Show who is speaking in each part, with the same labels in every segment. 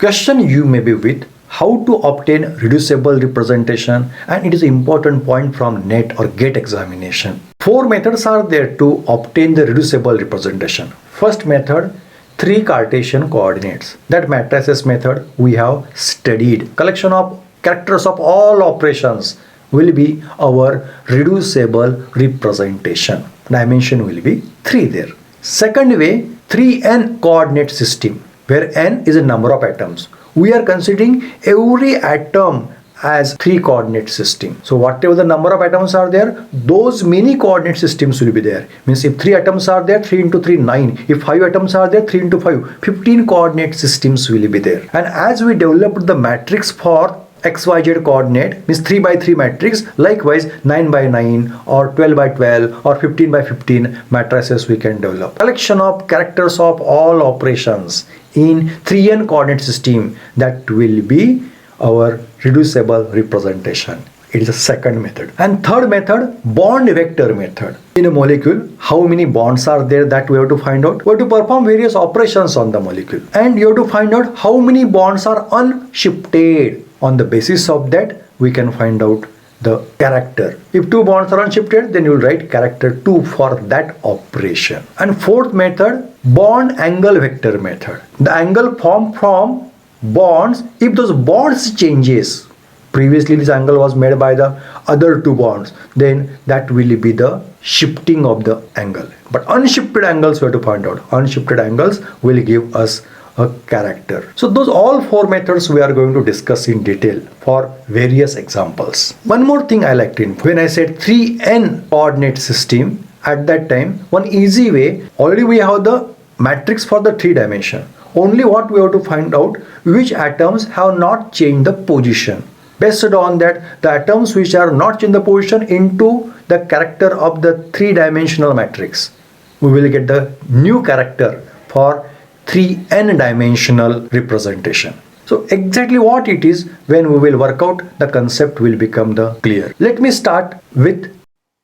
Speaker 1: Question you may be with how to obtain reducible representation, and it is an important point from NET or GATE examination. Four methods are there to obtain the reducible representation. First method, 3 Cartesian coordinates. That matrices method we have studied. Collection of characters of all operations will be our reducible representation. Dimension will be 3 there. Second way, 3n coordinate system, where n is a number of atoms. We are considering every atom as 3 coordinate system. So whatever the number of atoms are there, those many coordinate systems will be there. Means if 3 atoms are there, 3 into 3, 9. If 5 atoms are there, 3 into 5, 15 coordinate systems will be there. And as we developed the matrix for XYZ coordinate, means 3 by 3 matrix, likewise 9 by 9 or 12 by 12 or 15 by 15 matrices we can develop. Collection of characters of all operations in 3n coordinate system, that will be our reducible representation. It is the second method. And third method, bond vector method. In a molecule, how many bonds are there, that we have to find out. We have to perform various operations on the molecule, and you have to find out how many bonds are unshifted. On the basis of that, we can find out the character. If 2 bonds are unshifted, then you will write character 2 for that operation. And fourth method, bond angle vector method. The angle formed from bonds, if those bonds changes, previously this angle was made by the other 2 bonds, then that will be the shifting of the angle. But unshifted angles we have to find out. Unshifted angles will give us a character. So those all 4 methods we are going to discuss in detail for various examples. One more thing I like to inform. When I said 3n coordinate system, at that time, one easy way, already we have the matrix for the 3 dimension. Only what we have to find out, which atoms have not changed the position. Based on that, the atoms which are not changed the position into the character of the 3-dimensional matrix, we will get the new character for 3n dimensional representation. So exactly what it is, when we will work out, the concept will become the clear. Let me start with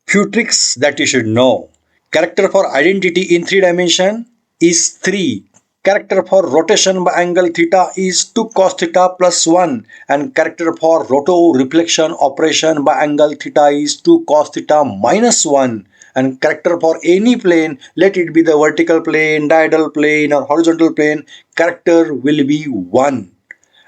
Speaker 1: few tricks that you should know. Character for identity in 3 dimension is 3. Character for rotation by angle theta is 2 cos theta plus 1, and character for roto-reflection operation by angle theta is 2 cos theta minus 1. And character for any plane, let it be the vertical plane, diagonal plane or horizontal plane, character will be 1.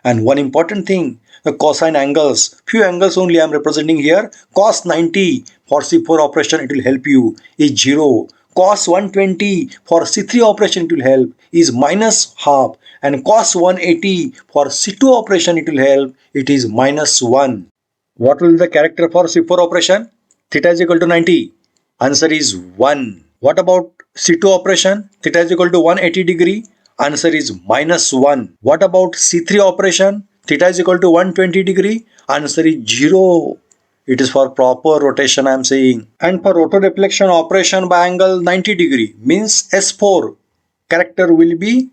Speaker 1: And one important thing, the cosine angles, few angles only I am representing here. Cos 90 for C4 operation, it will help you, is 0. Cos 120 for C3 operation, it will help, is minus half. And cos 180 for C2 operation, it will help, it is minus 1. What will be the character for C4 operation? Theta is equal to 90. Answer is 1. What about C2 operation? Theta is equal to 180 degree. Answer is minus 1. What about C3 operation? Theta is equal to 120 degree. Answer is 0. It is for proper rotation I am saying. And for rotoreflection operation by angle 90 degree means S4. Character will be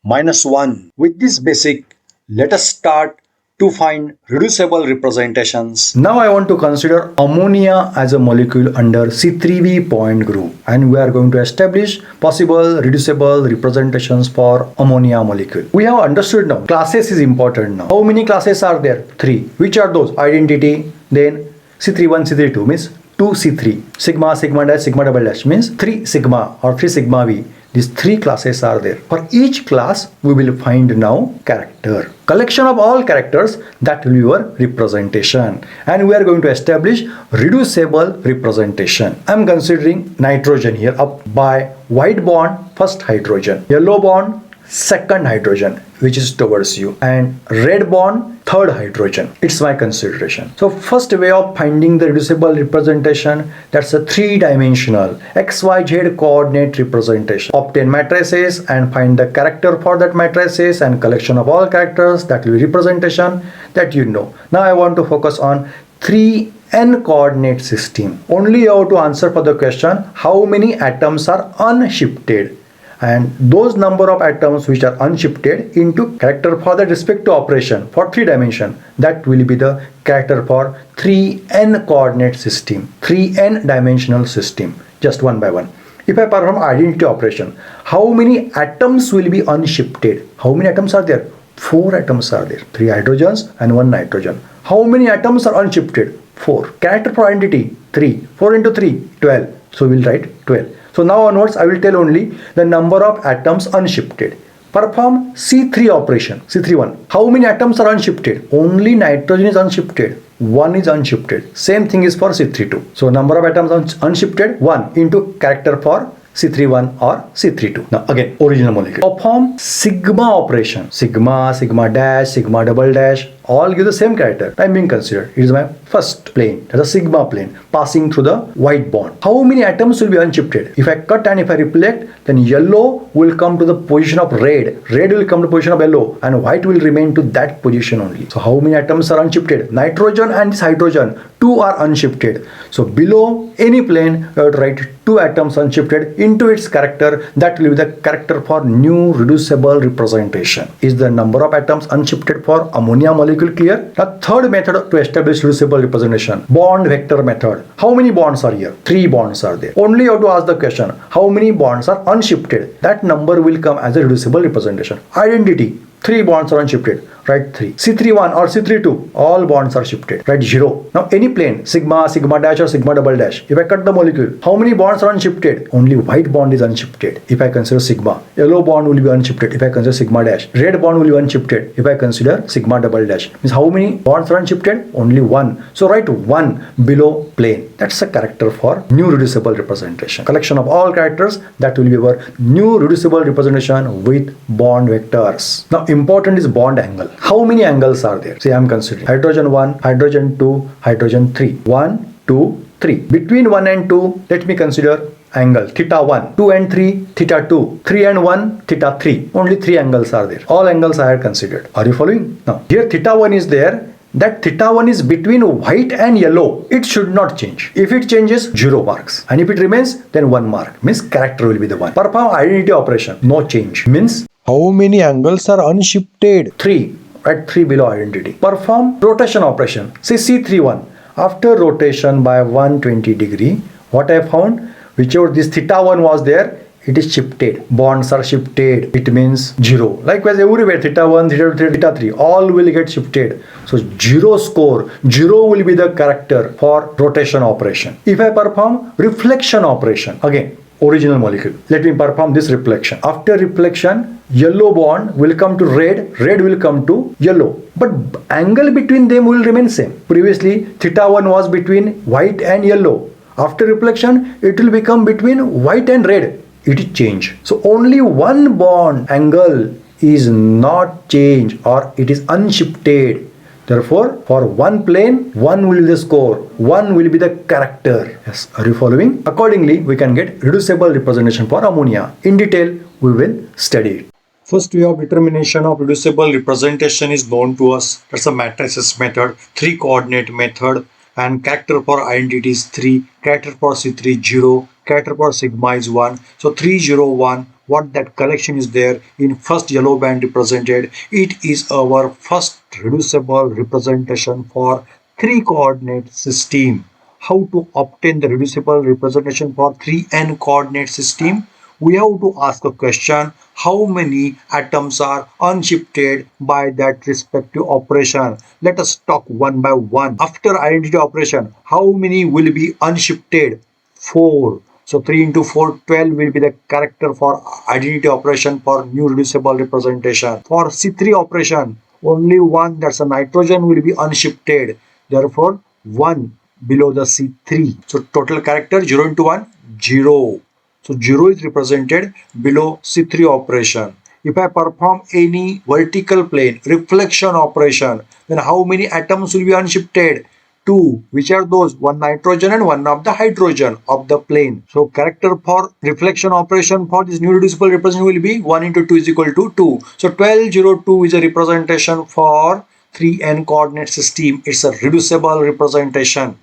Speaker 1: minus 1. With this basic, let us start to find reducible representations. Now I want to consider ammonia as a molecule under C3b point group, and we are going to establish possible reducible representations for ammonia molecule. We have understood now. Classes is important now. How many classes are there? 3. Which are those? Identity, then C31, C32 means 2C3. Sigma, sigma dash, sigma double dash means 3 sigma or 3 sigma V. These 3 classes are there. For each class, we will find now character. Collection of all characters, that will be your representation. And we are going to establish reducible representation. I am considering nitrogen here up by white bond, first hydrogen. Yellow bond, second hydrogen, which is towards you. And red bond, third hydrogen. It's my consideration. So first way of finding the reducible representation, that's a 3-dimensional XYZ coordinate representation. Obtain matrices and find the character for that matrices and collection of all characters, that will be representation, that you know. Now I want to focus on 3n coordinate system. Only you have to answer for the question, how many atoms are unshifted? And those number of atoms which are unshifted into character for the respective operation for 3 dimension, that will be the character for 3n coordinate system, 3n dimensional system, just one by one. If I perform identity operation, how many atoms will be unshifted? How many atoms are there? 4 atoms are there. 3 hydrogens and 1 nitrogen. How many atoms are unshifted? 4. Character for identity? 3. 4 into 3? 12. So we'll write 12. So now onwards I will tell only the number of atoms unshifted. Perform C3 operation. C3-1. How many atoms are unshifted? Only nitrogen is unshifted. 1 is unshifted. Same thing is for C3-2. So number of atoms unshifted 1 into character for C3-1 or C3-2. Now again, original molecule. Perform sigma operation. Sigma, sigma dash, sigma double dash, all give the same character. I am being considered. It is my first plane. That's a sigma plane passing through the white bond. How many atoms will be unshifted? If I cut and if I reflect, then yellow will come to the position of red. Red will come to the position of yellow and white will remain to that position only. So how many atoms are unshifted? Nitrogen and this hydrogen, 2 are unshifted. So below any plane, I would write 2 atoms unshifted into its character. That will be the character for new reducible representation. Is the number of atoms unshifted for ammonia molecule clear? The third method to establish reducible representation, bond vector method. How many bonds are here? 3 bonds are there. Only you have to ask the question, how many bonds are unshifted? That number will come as a reducible representation. Identity, 3 bonds are unshifted. Write 3. C3-1 or C3-2, all bonds are shifted. Write 0. Now any plane, sigma, sigma dash or sigma double dash. If I cut the molecule, how many bonds are unshifted? Only white bond is unshifted. If I consider sigma, yellow bond will be unshifted. If I consider sigma dash, red bond will be unshifted. If I consider sigma double dash, means how many bonds are unshifted? Only 1. So write 1 below plane. That's a character for new reducible representation. Collection of all characters, that will be our new reducible representation with bond vectors. Now important is bond angle. How many angles are there? See, I am considering hydrogen 1, hydrogen 2, hydrogen 3. 1, 2, 3. Between 1 and 2, let me consider angle theta 1, 2 and 3, theta 2, 3 and 1, theta 3. Only 3 angles are there. All angles I have considered. Are you following? Now, here theta 1 is there. That theta 1 is between white and yellow. It should not change. If it changes, 0 marks. And if it remains, then 1 mark. Means character will be the 1. Perform identity operation. No change. Means how many angles are unshifted? 3. Write 3 below identity. Perform rotation operation. Say C3-1. After rotation by 120 degree, what I found? Whichever this theta 1 was there, it is shifted. Bonds are shifted. It means 0. Likewise, everywhere theta 1, theta 2, theta 3, all will get shifted. So 0 score. 0 will be the character for rotation operation. If I perform reflection operation, again, original molecule. Let me perform this reflection. After reflection, yellow bond will come to red, red will come to yellow. But angle between them will remain same. Previously, theta 1 was between white and yellow. After reflection, it will become between white and red. It is change. So only one bond angle is not changed or it is unshifted. Therefore, for one plane, 1 will be the score, 1 will be the character. Yes, are you following? Accordingly, we can get reducible representation for ammonia. In detail, we will study it. First way of determination of reducible representation is known to us. That's a matrices method, 3 coordinate method, and character for identity is 3, character for C3 0, character for sigma is 1. So 3, 0, 1. What that collection is there in first yellow band represented, it is our first reducible representation for 3 coordinate system. How to obtain the reducible representation for 3n coordinate system? We have to ask a question, how many atoms are unshifted by that respective operation? Let us talk one by one. After identity operation, how many will be unshifted? 4. So 3 into 4, 12 will be the character for identity operation for new reducible representation. For C3 operation, only 1, that's a nitrogen, will be unshifted. Therefore, 1 below the C3. So total character 0 into 1, 0. So 0 is represented below C3 operation. If I perform any vertical plane reflection operation, then how many atoms will be unshifted? 2. Which are those? 1 nitrogen and 1 of the hydrogen of the plane. So character for reflection operation for this new reducible representation will be 1 into 2 is equal to 2. So 12, 0, 2 is a representation for 3n coordinate system. It's a reducible representation.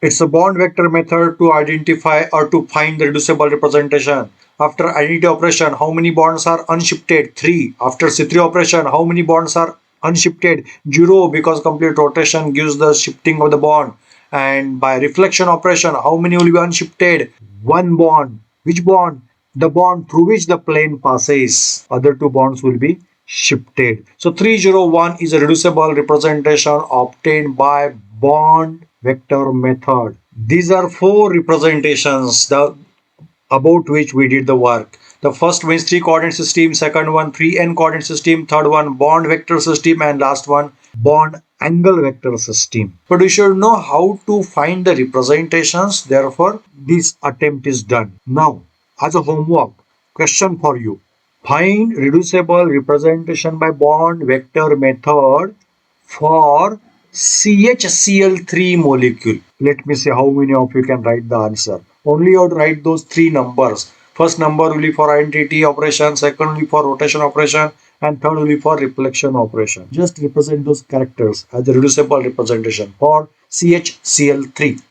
Speaker 1: It's a bond vector method to identify or to find the reducible representation. After identity operation, how many bonds are unshifted? 3. After C3 operation, how many bonds are unshifted? 0, because complete rotation gives the shifting of the bond. And by reflection operation, how many will be unshifted? 1 bond. Which bond? The bond through which the plane passes. Other 2 bonds will be shifted. So 301 is a reducible representation obtained by bond vector method. These are four representations about which we did the work. The first one is 3 coordinate system, second one 3n coordinate system, third one bond vector system, and last one bond angle vector system. But we should know how to find the representations. Therefore, this attempt is done. Now, as a homework, question for you. Find reducible representation by bond vector method for CHCl3 molecule. Let me see how many of you can write the answer. Only you have to write those three numbers. First number will be for identity operation, second will be for rotation operation, and third will be for reflection operation. Just represent those characters as a reducible representation for CHCl3.